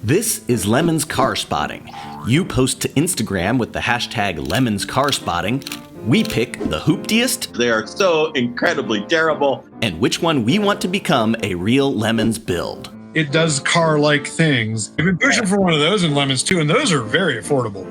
This is Lemon's Car Spotting. You post to Instagram with the hashtag Lemon's Car Spotting. We pick the hooptiest. They are so incredibly terrible. And which one we want to become a real Lemon's build. It does car-like things. I've been pushing for one of those in Lemons too, and those are very affordable.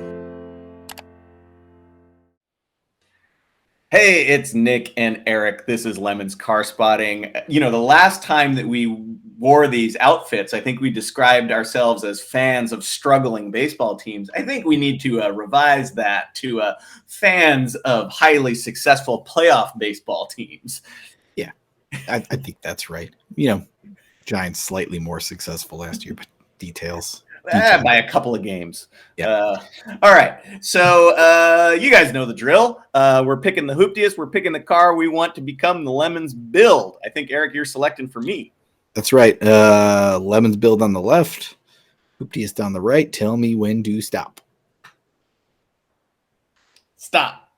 Hey, it's Nick and Eric. This is Lemon's Car Spotting. You know, the last time that we wore these outfits, I think we described ourselves as fans of struggling baseball teams. I think we need to revise that to fans of highly successful playoff baseball teams. Yeah, I think that's right. You know, Giants slightly more successful last year, but details. By a couple of games. Yeah. All right. So you guys know the drill. We're picking the hooptiest. We're picking the car we want to become the Lemon's build. I think, Eric, you're selecting for me. That's right. Lemon's build on the left, hooptiest on the right. Tell me when to stop. Stop.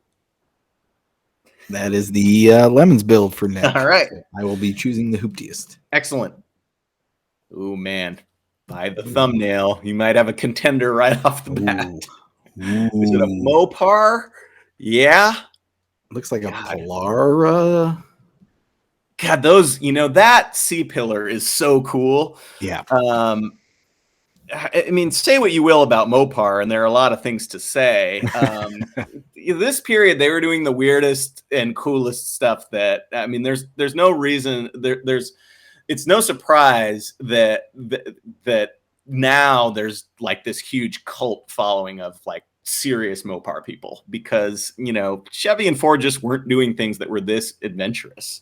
That is the Lemon's build for now. All right. I will be choosing the hooptiest. Excellent. Oh, man. By the thumbnail, you might have a contender right off the bat. Ooh. Is it a Mopar? Yeah. Looks like a Polar. God, those, you know, that C-pillar is so cool. Yeah. I mean, say what you will about Mopar, and there are a lot of things to say. This period, they were doing the weirdest and coolest stuff that, I mean, there's no reason, it's no surprise that now there's like this huge cult following of like serious Mopar people because, you know, Chevy and Ford just weren't doing things that were this adventurous.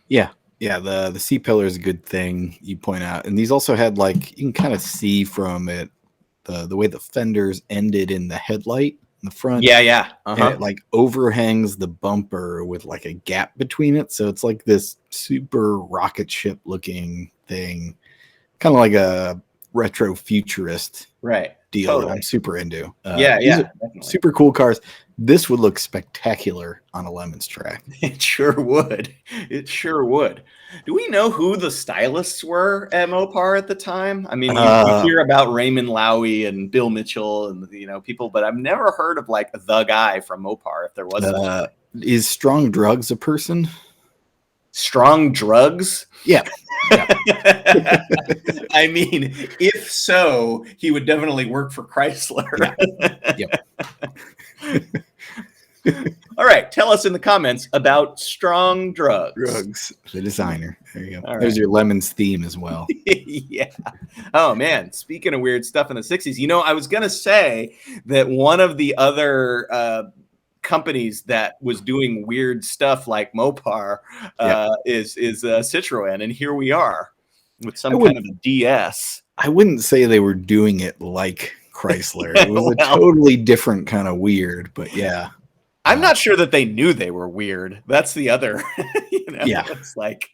Yeah. Yeah. The C-pillar is a good thing you point out. And these also had like, you can kind of see from it, the way the fenders ended in the headlight in the front. Yeah. Yeah. And it like overhangs the bumper with like a gap between it. So it's like this super rocket ship looking thing, kind of like a retro futurist deal Totally. that I'm super into. Yeah. Super cool cars. This would look spectacular on a Lemons track. It sure would. It sure would. Do we know who the stylists were at Mopar at the time? I mean, you hear about Raymond Lowy and Bill Mitchell and, you know, people, but I've never heard of like the guy from Mopar, if there was one. Is Strong Drugs a person? Strong Drugs? Yeah. I mean, if so, he would definitely work for Chrysler. Yep. All right. Tell us in the comments about Strong Drugs. Drugs, the designer. There you go. All There's right. your Lemons theme as well. Yeah. Oh, man. Speaking of weird stuff in the 60s, you know, I was going to say that one of the other companies that was doing weird stuff like Mopar is Citroen. And here we are with some kind of a DS. I wouldn't say they were doing it like Chrysler. It was a totally different kind of weird, but yeah. I'm not sure that they knew they were weird. That's the other, you know, it's like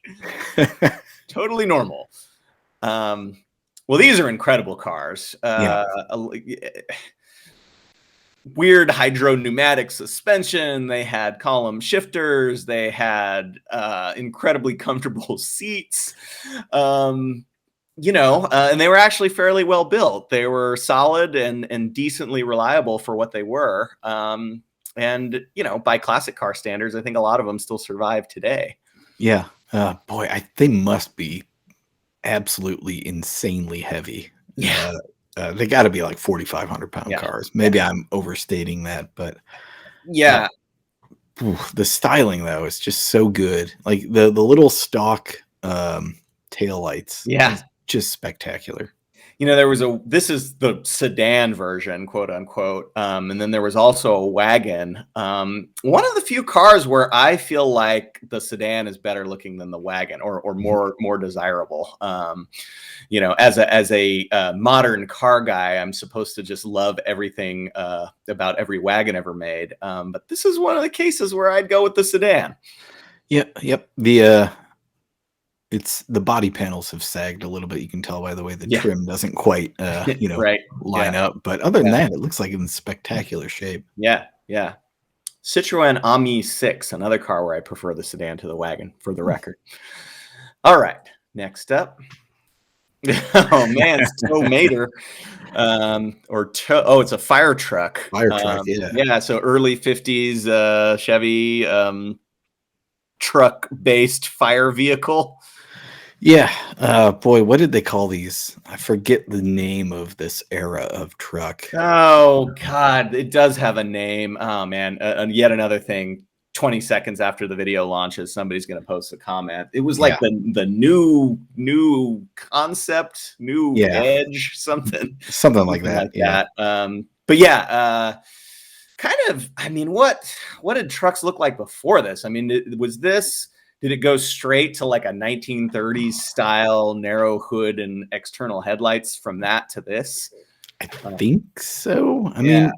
totally normal. Well, these are incredible cars. Weird hydro pneumatic suspension. They had column shifters. They had incredibly comfortable seats. You know, and they were actually fairly well built. They were solid and decently reliable for what they were. And, you know, by classic car standards, I think a lot of them still survive today. Yeah. Boy, they must be absolutely insanely heavy. Yeah. They got to be like 4,500 pound cars. Maybe I'm overstating that, but yeah. The styling though is just so good. Like the little stock taillights. Yeah. Just spectacular. You know, this is the sedan version, quote unquote. And then there was also a wagon. One of the few cars where I feel like the sedan is better looking than the wagon or more desirable. You know, as a modern car guy, I'm supposed to just love everything about every wagon ever made. But this is one of the cases where I'd go with the sedan. Yeah. Yep. It's the body panels have sagged a little bit. You can tell by the way the trim doesn't quite, line up. But other than that, it looks like it's in spectacular shape. Yeah. Yeah. Citroen Ami 6, another car where I prefer the sedan to the wagon, for the record. All right. Next up. Oh man, Tomater. It's a fire truck. Fire truck, Yeah, so early 50s Chevy truck-based fire vehicle. Yeah. Boy, what did they call these? I forget the name of this era of truck. Oh God, it does have a name. Oh man, and yet another thing. 20 seconds after the video launches, somebody's going to post a comment. It was like the new concept, new edge, something like that. But yeah, kind of. I mean, what did trucks look like before this? I mean, did it go straight to like a 1930s style narrow hood and external headlights from that to this? I think so. I mean,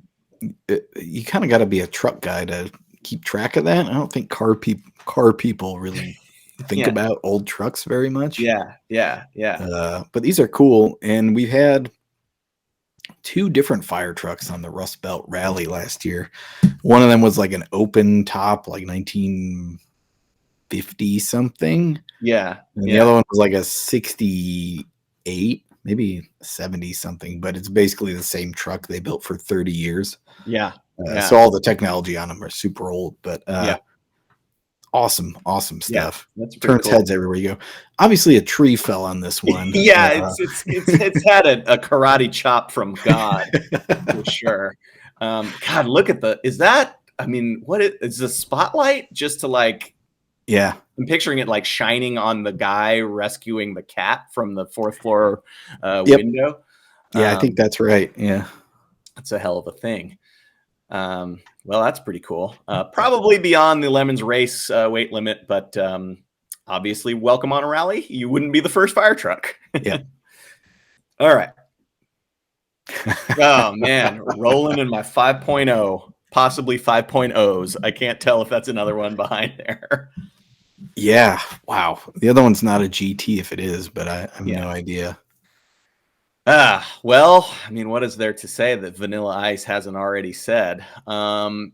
you kind of got to be a truck guy to keep track of that. I don't think car people really think about old trucks very much. Yeah. But these are cool, and we've had 2 different fire trucks on the Rust Belt Rally last year. One of them was like an open top, like 1950 something. Yeah. And the other one was like a 68, maybe 70 something, but it's basically the same truck they built for 30 years. Yeah. So all the technology on them are super old, but awesome stuff. That's turns heads everywhere you go. Obviously, a tree fell on this one. It's had a karate chop from God for sure. God, look at is that? I mean, what is the spotlight just to like? Yeah, I'm picturing it like shining on the guy rescuing the cat from the 4th floor window. Yeah, I think that's right. Yeah, that's a hell of a thing. Well, that's pretty cool. Probably beyond the Lemons race weight limit, but obviously welcome on a rally. You wouldn't be the first fire truck. Yeah. All right. Oh man, rolling in my 5.0, possibly 5.0s. I can't tell if that's another one behind there. Yeah. Wow. The other one's not a GT if it is, but I have no idea. Well, I mean, what is there to say that Vanilla Ice hasn't already said? Well,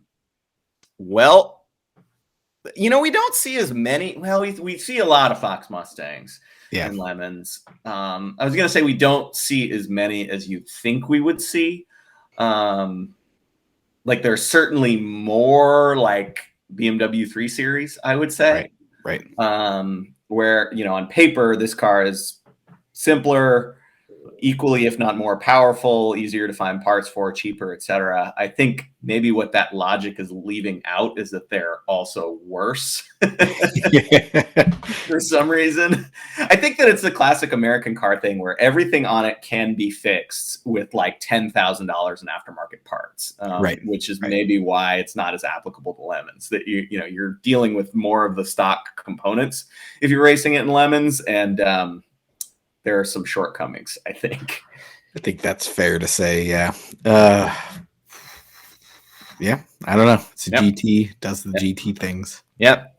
we don't see as many. Well, we see a lot of Fox Mustangs and Lemons. I was going to say we don't see as many as you'd think we would see. Like there's certainly more like BMW 3 Series, I would say. Right. Where, on paper, this car is simpler, equally, if not more powerful, easier to find parts for, cheaper, etc. I think maybe what that logic is leaving out is that they're also worse for some reason. I think that it's the classic American car thing where everything on it can be fixed with like $10,000 in aftermarket parts, which is maybe why it's not as applicable to Lemons. That you're dealing with more of the stock components if you're racing it in Lemons, and there are some shortcomings, I think. I think that's fair to say, yeah. I don't know. It's a GT, does the GT things. Yep.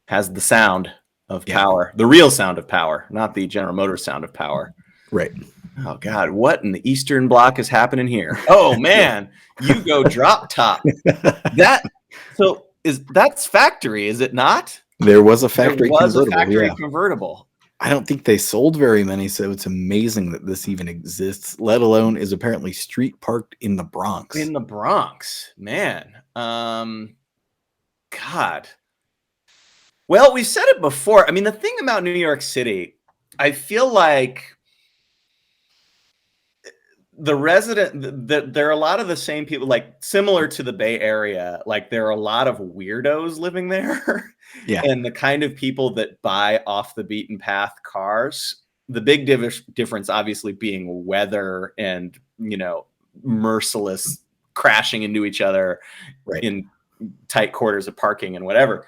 Has the sound of power. The real sound of power, not the General Motors sound of power. Right. Oh, God. What in the Eastern Bloc is happening here? Oh, man. Yugo drop top. That's factory, is it not? There was a factory convertible. I don't think they sold very many, so it's amazing that this even exists, let alone is apparently street parked in the Bronx. In the Bronx, man. God. Well, we've said it before. I mean, the thing about New York City, I feel like there are a lot of the same people, like similar to the Bay Area. Like there are a lot of weirdos living there. Yeah. And the kind of people that buy off the beaten path cars, the big difference obviously being weather and, merciless crashing into each other in tight quarters of parking and whatever.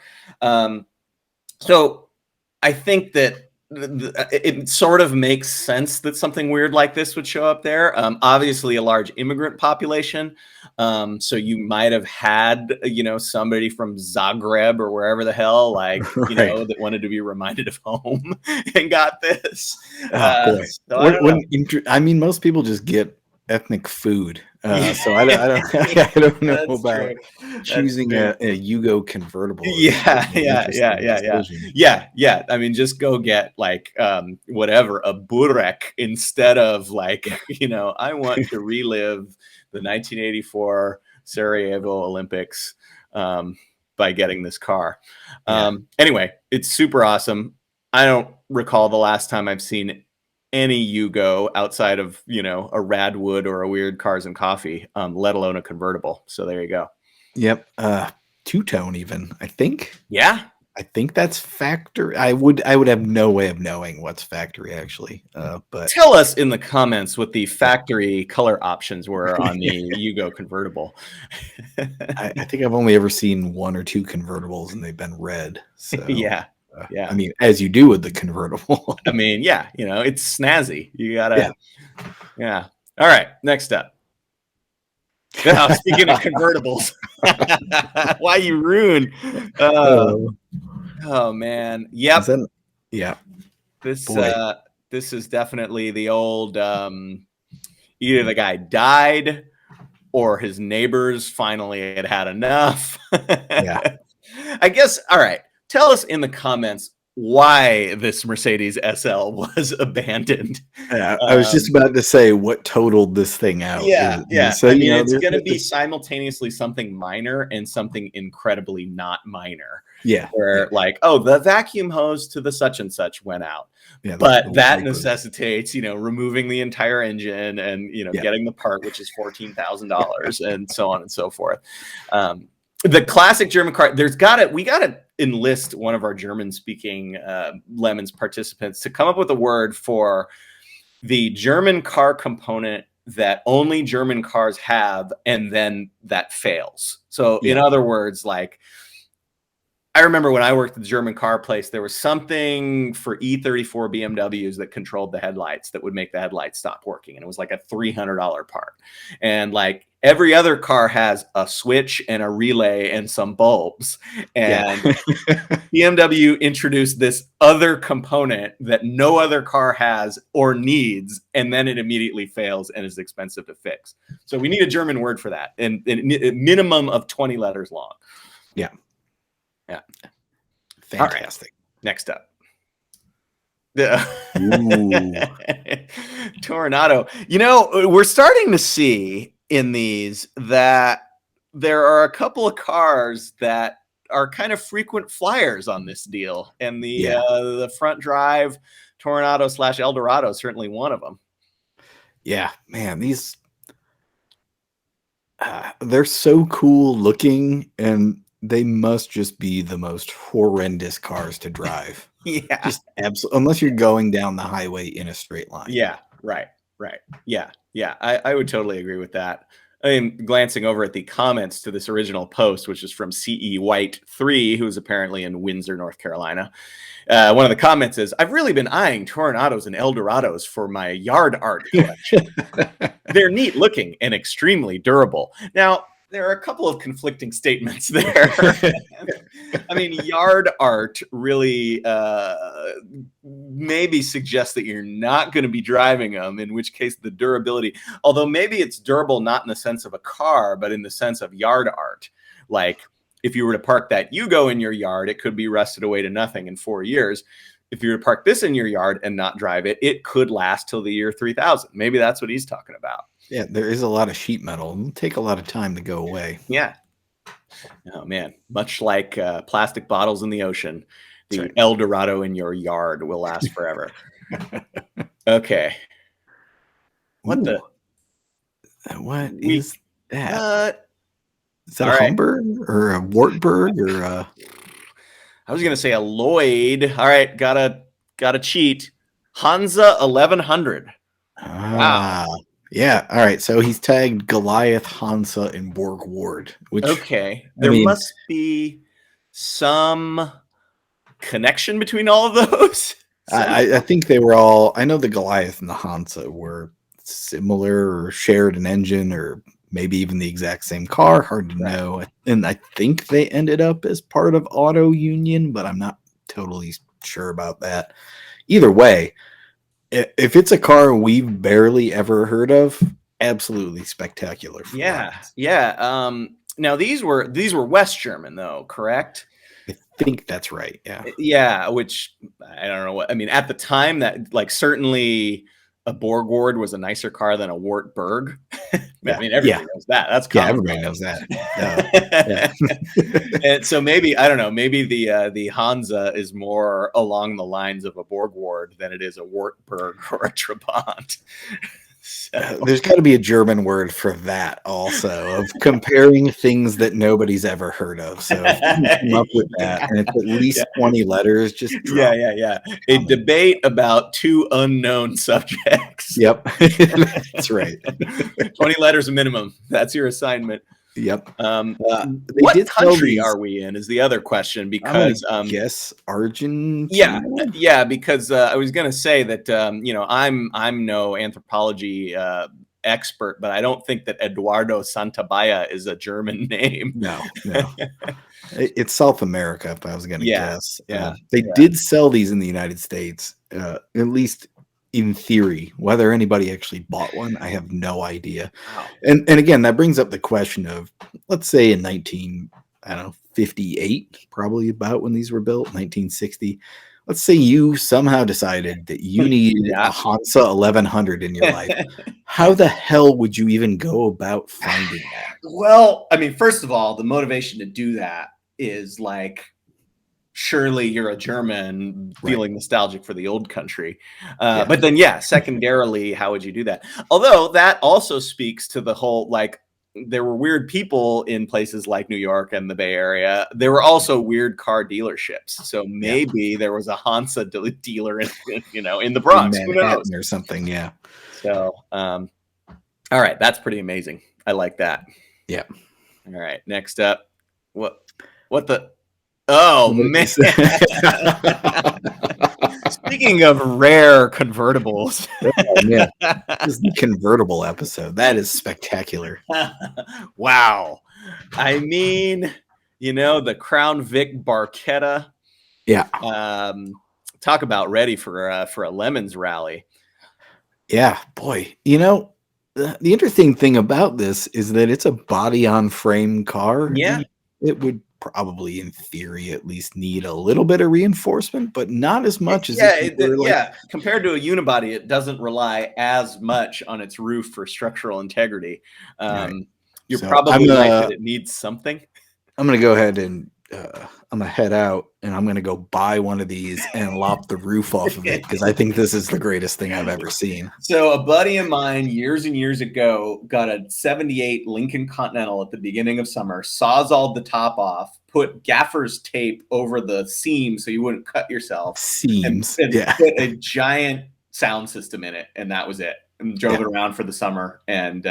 So I think that it sort of makes sense that something weird like this would show up there. Obviously a large immigrant population. So you might have had, somebody from Zagreb or wherever the hell, like, that wanted to be reminded of home and got this. I mean, most people just get ethnic food. So I don't I don't know That's about true. choosing That's a Yugo convertible. Yeah, It's an yeah, interesting yeah. decision. Yeah. I mean, just go get like whatever, a burek instead of like, I want to relive the 1984 Sarajevo Olympics by getting this car. Anyway, it's super awesome. I don't recall the last time I've seen any Yugo outside of, a Radwood or a weird Cars and Coffee, let alone a convertible. So there you go. Yep. Two-tone even, I think. Yeah. I think that's factory. I would have no way of knowing what's factory actually. But tell us in the comments what the factory color options were on the Yugo convertible. I think I've only ever seen one or two convertibles and they've been red. So Yeah. I mean, as you do with the convertible. I mean, yeah, it's snazzy. You gotta, yeah. All right, next up. Now, speaking of convertibles, why you ruin? Oh man, yep. Yeah. This is definitely the old. Either the guy died, or his neighbors finally had enough. Yeah. I guess. All right. Tell us in the comments why this Mercedes SL was abandoned. Yeah, I was just about to say what totaled this thing out. Yeah. So, I mean, it's going to be simultaneously something minor and something incredibly not minor. Yeah. Where like, oh, the vacuum hose to the such and such went out. Yeah, but that necessitates, removing the entire engine and, getting the part, which is $14,000 and so on and so forth. The classic German car, we got to enlist one of our German speaking Lemons participants to come up with a word for the German car component that only German cars have and then that fails. So in other words, like, I remember when I worked at the German car place, there was something for E34 BMWs that controlled the headlights that would make the headlights stop working. And it was like a $300 part. And like every other car has a switch and a relay and some bulbs. And BMW introduced this other component that no other car has or needs. And then it immediately fails and is expensive to fix. So we need a German word for that. And a minimum of 20 letters long. Yeah. Yeah. Fantastic. Right. Next up. Toronado. We're starting to see in these that there are a couple of cars that are kind of frequent flyers on this deal. And the front drive Toronado / Eldorado is certainly one of them. Yeah, man, these they're so cool looking and they must just be the most horrendous cars to drive. Yeah. Just absolutely, unless you're going down the highway in a straight line. Yeah, right. Yeah. I would totally agree with that. I mean, glancing over at the comments to this original post, which is from CE White 3, who is apparently in Windsor, North Carolina. One of the comments is, I've really been eyeing Toronados and Eldorados for my yard art collection. They're neat looking and extremely durable. Now, there are a couple of conflicting statements there. I mean, yard art really maybe suggests that you're not going to be driving them, in which case the durability, although maybe it's durable not in the sense of a car, but in the sense of yard art. Like if you were to park that Yugo in your yard, it could be rusted away to nothing in 4 years. If you were to park this in your yard and not drive it, it could last till the year 3000. Maybe that's what he's talking about. Yeah, there is a lot of sheet metal. It'll take a lot of time to go away. Yeah. Oh, man. Much like plastic bottles in the ocean, the right. El Dorado in your yard will last forever. Okay. What Ooh. What is that? Is that a right. Humber or a Wartburg or a... I was going to say a Lloyd. All right. Gotta cheat. Hansa 1100. Wow. Yeah. All right. So he's tagged Goliath, Hansa, and Borg Ward. Which, okay. There must be some connection between all of those. I think they were all... I know the Goliath and the Hansa were similar or shared an engine or maybe even the exact same car. Hard to know. And I think they ended up as part of Auto Union, but I'm not totally sure about that. Either way, if it's a car we've barely ever heard of, absolutely spectacular. For Yeah, Lemons. yeah. Now these were West German though, correct? I think that's right. Yeah. Yeah, which I don't know what I mean. At the time, that like certainly a Borgward was a nicer car than a Wartburg. I Yeah. mean, everybody knows that. That's Yeah, common. everybody knows that. Yeah. And so maybe I don't know. Maybe the Hansa is more along the lines of a Borgward than it is a Wartburg or a Trabant. So. There's got to be a German word for that also, of comparing things that nobody's ever heard of. So if you can come up with that, and it's at least 20 letters, just drop yeah. A debate about two unknown subjects. Yep, that's right. 20 letters minimum. That's your assignment. Yep. What country are we in is the other question, because yes, Argentina. Yeah, because I was going to say that I'm no anthropology expert, but I don't think that Eduardo Santabaya is a German name. No. It's South America, if I was going to guess. Yeah, they did sell these in the United States, at least in theory. Whether anybody actually bought one, I have no idea. Wow. And again, that brings up the question of, let's say in 1958, probably about when these were built, 1960. Let's say you somehow decided that you needed a Hansa 1100 in your life. How the hell would you even go about finding that? Well, I mean, first of all, the motivation to do that is like, surely you're a German feeling nostalgic for the old country. But then, secondarily, how would you do that? Although that also speaks to the whole, like, there were weird people in places like New York and the Bay Area. There were also weird car dealerships. So maybe there was a Hansa dealer in the Bronx, in Manhattan or something. Yeah. So, all right. That's pretty amazing. I like that. Yeah. All right. Next up, what the, oh man. Speaking of rare convertibles. This is the convertible episode. That is spectacular. Wow. I mean, the Crown Vic Barchetta. Yeah. Talk about ready for a Lemons rally. Yeah, boy. The interesting thing about this is that it's a body on frame car. Yeah. It would probably, in theory, at least need a little bit of reinforcement, but not as much as compared to a unibody, it doesn't rely as much on its roof for structural integrity. You're probably right that it needs something. I'm gonna go ahead and I'm gonna head out and I'm gonna go buy one of these and lop the roof off of it, because I think this is the greatest thing I've ever seen. So a buddy of mine years and years ago got a 78 Lincoln Continental at the beginning of summer, sawzalled the top off, put gaffer's tape over the seams so you wouldn't cut yourself. Seams. And put a giant sound system in it, and that was it. And drove it around for the summer, and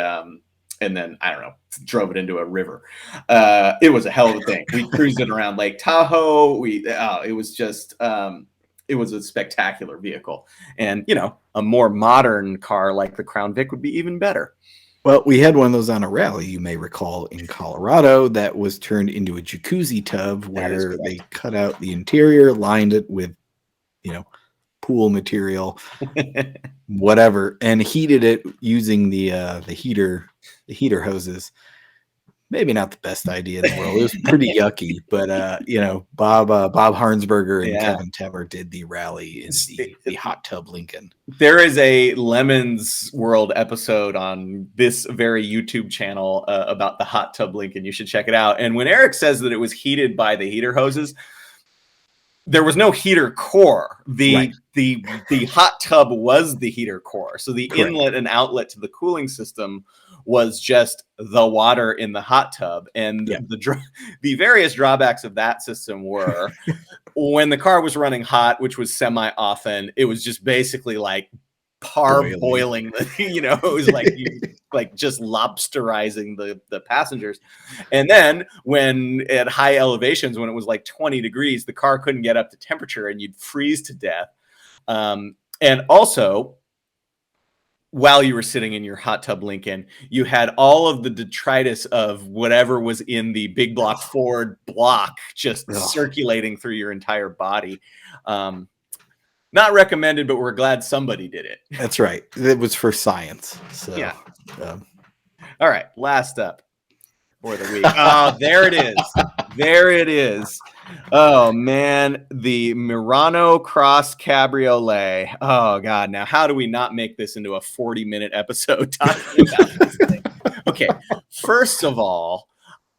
then, I don't know, drove it into a river. It was a hell of a thing. We cruised it around Lake Tahoe. It was just, it was a spectacular vehicle. And, a more modern car like the Crown Vic would be even better. Well, we had one of those on a rally, you may recall, in Colorado, that was turned into a jacuzzi tub where they cut out the interior, lined it with, pool material, whatever, and heated it using the heater hoses. Maybe not the best idea in the world. It was pretty yucky, but Bob Harnsberger and Kevin Temmer did the rally in the hot tub Lincoln. There is a Lemons World episode on this very YouTube channel about the hot tub Lincoln. You should check it out. And when Eric says that it was heated by the heater hoses, there was no heater core. The hot tub was the heater core. So the inlet and outlet to the cooling system was just the water in the hot tub. And the various drawbacks of that system were when the car was running hot, which was semi often, it was just basically like parboiling it was like just lobsterizing the passengers. And then when at high elevations, when it was like 20 degrees, the car couldn't get up to temperature and you'd freeze to death. And also, while you were sitting in your hot tub Lincoln, you had all of the detritus of whatever was in the big block Ford block just circulating through your entire body. Not recommended, but we're glad somebody did it. That's right. It was for science. So All right, last up for the week. Oh, there it is. There it is. Oh man, the Murano CrossCabriolet. Oh god, now how do we not make this into a 40-minute episode talking about this thing? Okay, first of all,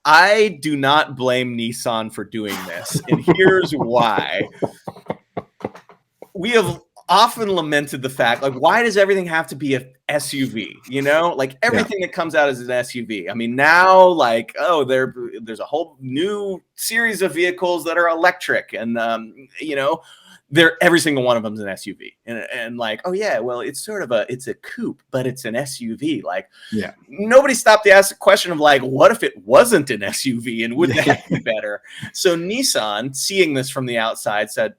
I do not blame Nissan for doing this, and here's why. We have often lamented the fact, like, why does everything have to be a SUV? You know, like everything that comes out is an SUV. I mean, now, like, oh, there's a whole new series of vehicles that are electric, and you know, every single one of them is an SUV, and like, oh yeah, well, it's a coupe, but it's an SUV. Like, yeah, nobody stopped to ask the question of like, what if it wasn't an SUV, and would that be better? So Nissan, seeing this from the outside, said,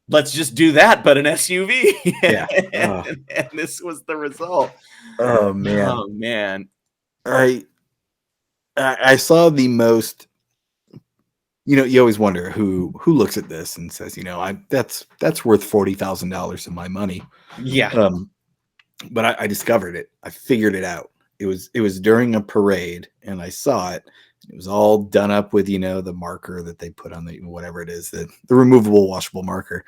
let's just do that, but an SUV. Yeah. And this was the result. Oh man. Oh man. I saw the most, you know, you always wonder who looks at this and says, you know, that's worth $40,000 of my money. Yeah. But I discovered it. I figured it out. It was during a parade, and I saw it. It was all done up with, you know, the marker that they put on the whatever it is, the removable washable marker.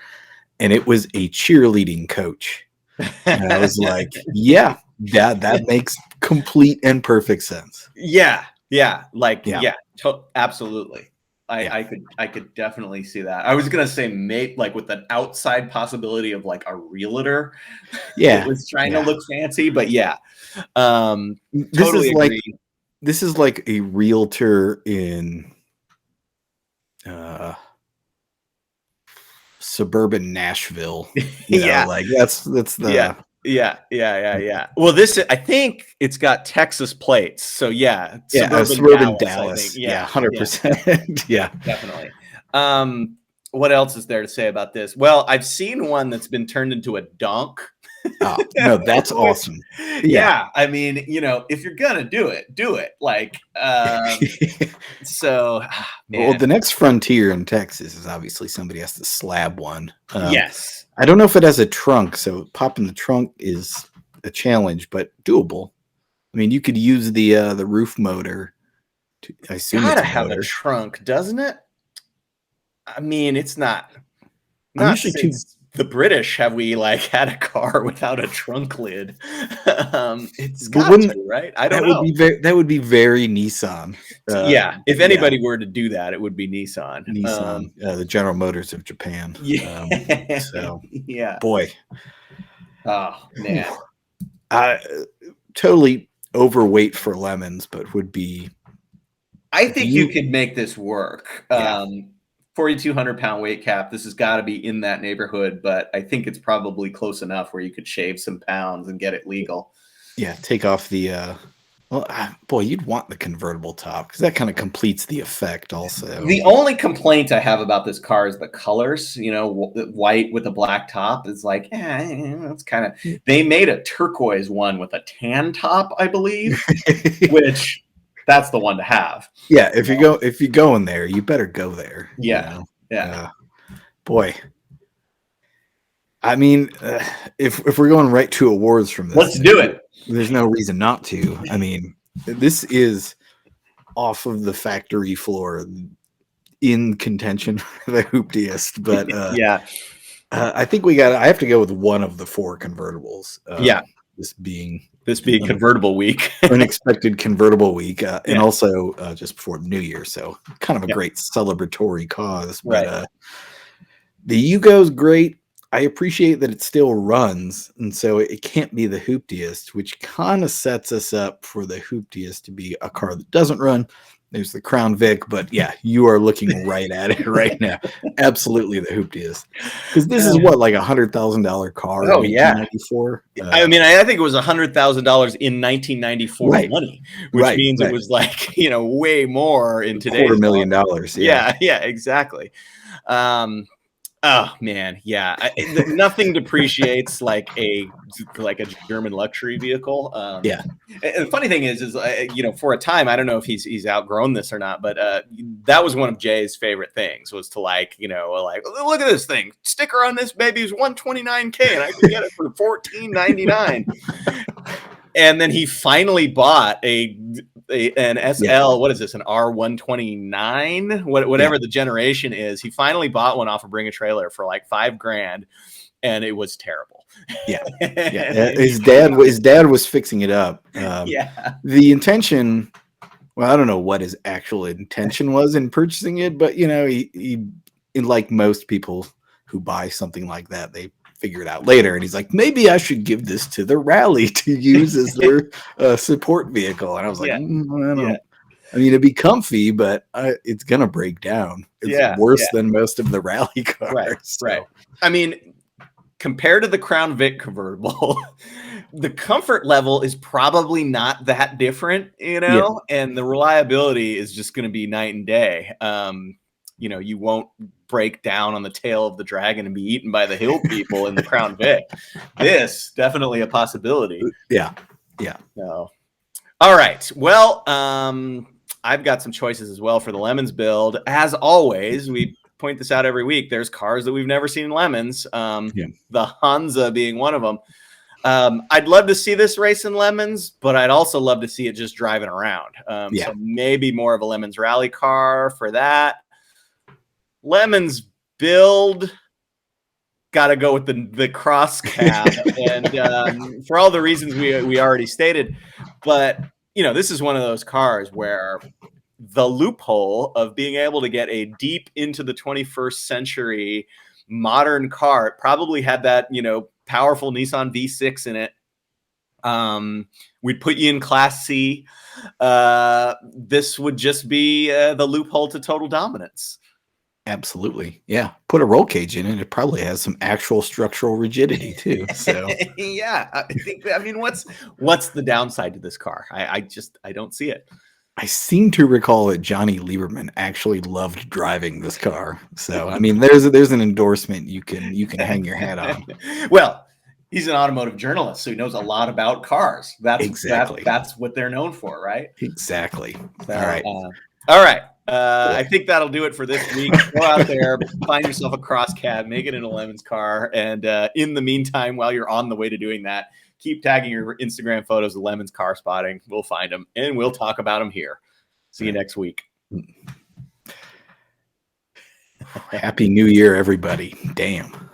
And it was a cheerleading coach. And I was like, yeah, that makes complete and perfect sense. Yeah. Yeah. Like, Yeah. Absolutely. I could definitely see that. I was gonna say like with an outside possibility of like a realtor. Yeah. It was trying to look fancy, but yeah. This Totally is agree. like this is like a realtor in suburban Nashville. Yeah. Like that's the Yeah. Well, I think it's got Texas plates. So yeah, suburban Dallas. I think. Yeah, 100%. Yeah, definitely. What else is there to say about this? Well, I've seen one that's been turned into a donk. Oh, no, that's awesome. Yeah. I mean, you know, if you're gonna do it. Like, so well, the next frontier in Texas is obviously somebody has to slab one. Yes. I don't know if it has a trunk, so popping the trunk is a challenge, but doable. I mean, you could use the roof motor. I assume Gotta it's a have motor. a trunk, doesn't it? I mean, it's not. I'm usually Since the British have we like had a car without a trunk lid. It's got to, right? I don't know. That would be very Nissan. Yeah, if anybody were to do that, it would be Nissan. Nissan, the General Motors of Japan. Yeah. So yeah. boy. Oh man. Totally overweight for lemons, but would be. I think you could make this work. Yeah. 4,200-pound weight cap. This has got to be in that neighborhood, but I think it's probably close enough where you could shave some pounds and get it legal. Yeah, take off the. Boy, you'd want the convertible top because that kind of completes the effect. Also, the only complaint I have about this car is the colors. You know, white with a black top is like, it's kind of. They made a turquoise one with a tan top, I believe, which. That's the one to have. Yeah, if you go in there, you better go there. Yeah, you know? yeah. Boy, I mean, if we're going right to awards from this, let's do it. There's no reason not to. I mean, this is off of the factory floor in contention for the hooptiest, but yeah, I think I have to go with one of the four convertibles. This being convertible week, unexpected convertible week, and also just before the new year, so kind of a great celebratory cause. But the Yugo's great. I appreciate that it still runs, and so it can't be the hooptiest, which kind of sets us up for the hooptiest to be a car that doesn't run. There's the Crown Vic, but yeah, you are looking right at it right now. Absolutely the hooptiest, because this is what, like $100,000 car. Oh yeah, 1994. I mean, I think it was $100,000 in 1994 money, which means it was like, you know, way more in today's $250,000. Yeah, exactly. Oh man, yeah. Nothing depreciates like a German luxury vehicle. Yeah. And the funny thing is you know, for a time, I don't know if he's outgrown this or not, but that was one of Jay's favorite things, was to like, you know, like, look at this thing, sticker on this baby is $129K, and I can get it for $14.99. And then he finally bought an SL. Yeah. What is this? An R129? Whatever the generation is. He finally bought one off of Bring a Trailer for like $5,000, and it was terrible. Yeah. His dad was fixing it up. Yeah. The intention. Well, I don't know what his actual intention was in purchasing it, but he like most people who buy something like that, they figure it out later. And he's like, maybe I should give this to the rally to use as their support vehicle. And I was like, I don't know. I mean, it'd be comfy, but it's gonna break down. It's worse than most of the rally cars. Right. Right. I mean, compared to the Crown Vic convertible, the comfort level is probably not that different, and the reliability is just going to be night and day. You won't break down on the tail of the dragon and be eaten by the hill people in the Crown Vic. This definitely a possibility. Yeah. So, all right. Well, I've got some choices as well for the Lemons build. As always, we point this out every week. There's cars that we've never seen in Lemons. The Hansa being one of them. I'd love to see this race in Lemons, but I'd also love to see it just driving around. So maybe more of a Lemons rally car for that. Lemons build, got to go with the cross cab, and for all the reasons we already stated. But this is one of those cars where the loophole of being able to get a deep into the 21st century modern car, it probably had that powerful Nissan V6 in it. We'd put you in Class C. This would just be the loophole to total dominance. Absolutely. Yeah. Put a roll cage in it. It probably has some actual structural rigidity too. So yeah. I mean, what's the downside to this car? I don't see it. I seem to recall that Johnny Lieberman actually loved driving this car. So I mean, there's an endorsement you can hang your hat on. Well, he's an automotive journalist, so he knows a lot about cars. That's exactly that's what they're known for, right? Exactly. So, all right. All right. I think that'll do it for this week. Go out there, find yourself a cross cab, make it in a Lemons car. And in the meantime, while you're on the way to doing that, keep tagging your Instagram photos of Lemons car spotting. We'll find them and we'll talk about them here. See you next week. Happy New Year, everybody. Damn.